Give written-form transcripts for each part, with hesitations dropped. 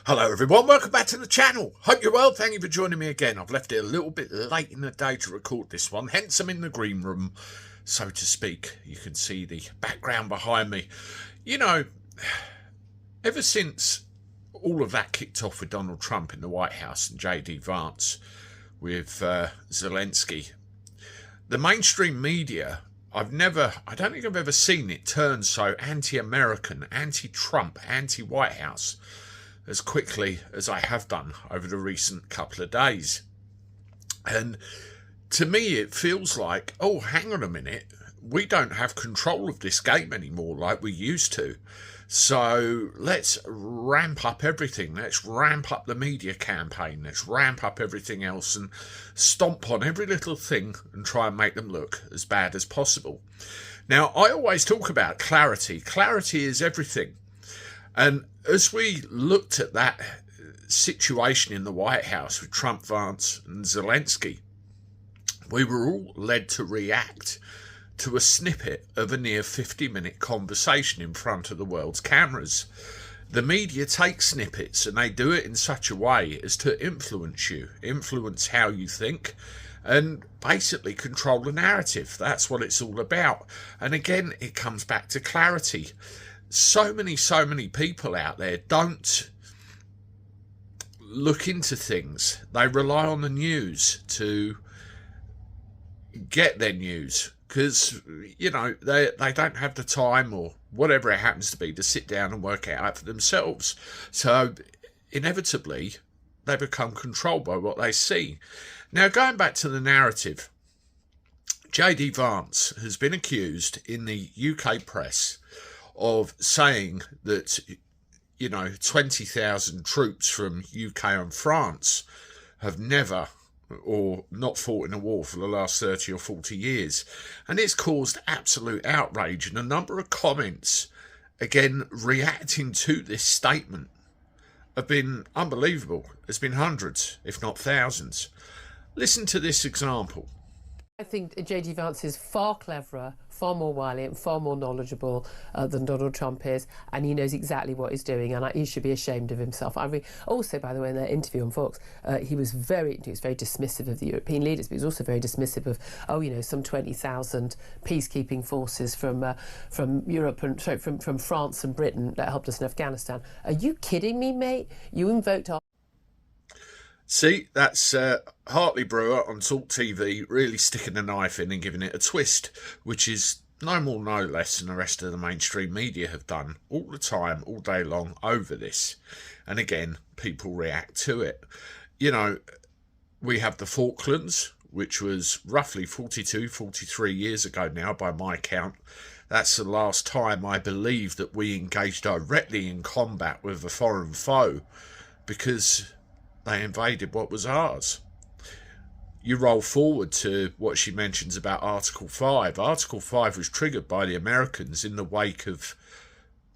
Hello everyone, welcome back to the channel. Hope you're well, thank you for joining me again. I've left it a little bit late in the day to record this one, hence I'm in the green room, so to speak. You can see the background behind me. You know, ever since all of that kicked off with Donald Trump in the White House and JD Vance with Zelensky, the mainstream media, I don't think I've ever seen it turn so anti-American, anti-Trump, anti-White House as quickly as I have done over the recent couple of days. And to me, it feels like, oh, hang on a minute, we don't have control of this game anymore like we used to. So let's ramp up everything. Let's ramp up the media campaign. Let's ramp up everything else and stomp on every little thing and try and make them look as bad as possible. Now, I always talk about clarity. Clarity is everything. And as we looked at that situation in the White House with Trump, Vance and Zelensky, we were all led to react to a snippet of a near 50-minute conversation in front of the world's cameras. The media take snippets and they do it in such a way as to influence you, influence how you think, and basically control the narrative. That's what it's all about. And again, it comes back to clarity. So many people out there don't look into things. They rely on the news to get their news because, you know, they don't have the time or whatever it happens to be to sit down and work it out for themselves. So inevitably, they become controlled by what they see. Now, going back to the narrative, JD Vance has been accused in the UK press of saying that, you know, 20,000 troops from UK and France have never or not fought in a war for the last 30 or 40 years. And it's caused absolute outrage, and a number of comments, again, reacting to this statement have been unbelievable. There's been hundreds, if not thousands. Listen to this example. I think JD Vance is far cleverer, far more wily and far more knowledgeable than Donald Trump is, and he knows exactly what he's doing, and he should be ashamed of himself. Also, by the way, in that interview on Fox, he was very dismissive of the European leaders, but he was also very dismissive of, some 20,000 peacekeeping forces from Europe and from France and Britain that helped us in Afghanistan. Are you kidding me, mate? You invoked our... See, that's Hartley Brewer on Talk TV really sticking a knife in and giving it a twist, which is no more, no less than the rest of the mainstream media have done all the time, all day long over this. And again, people react to it. You know, we have the Falklands, which was roughly 42, 43 years ago now by my count. That's the last time I believe that we engaged directly in combat with a foreign foe, because they invaded what was ours. You roll forward to what she mentions about Article 5. Article 5 was triggered by the Americans in the wake of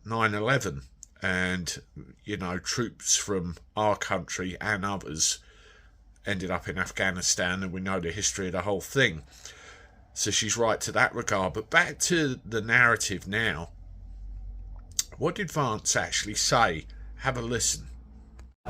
9/11. And, you know, troops from our country and others ended up in Afghanistan, and we know the history of the whole thing. So she's right to that regard. But back to the narrative now. What did Vance actually say? Have a listen.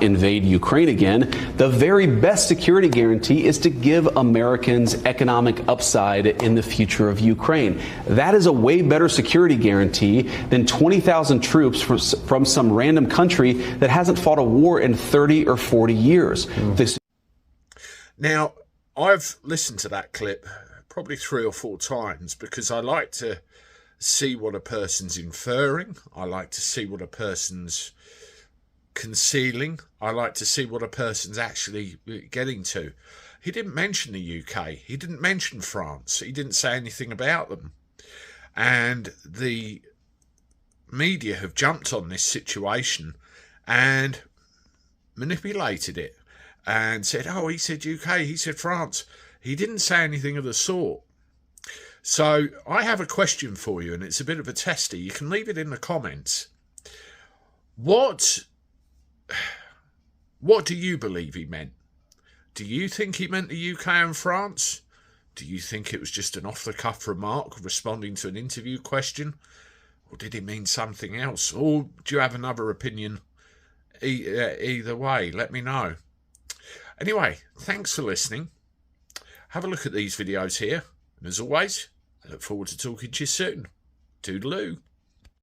Invade Ukraine again, the very best security guarantee is to give Americans economic upside in the future of Ukraine. That is a way better security guarantee than 20,000 troops from some random country that hasn't fought a war in 30 or 40 years. Now, I've listened to that clip probably 3 or 4 times because I like to see what a person's inferring. I like to see what a person's concealing. I like to see what a person's actually getting to. He didn't mention the UK. He didn't mention France. He didn't say anything about them. And the media have jumped on this situation and manipulated it and said, oh, he said UK, he said France. He didn't say anything of the sort. So I have a question for you, and it's a bit of a tester. You can leave it in the comments. What do you believe he meant? Do you think he meant the UK and France? Do you think it was just an off-the-cuff remark responding to an interview question? Or did he mean something else? Or do you have another opinion either way, let me know. Anyway, thanks for listening. Have a look at these videos here. And as always, I look forward to talking to you soon. Toodaloo.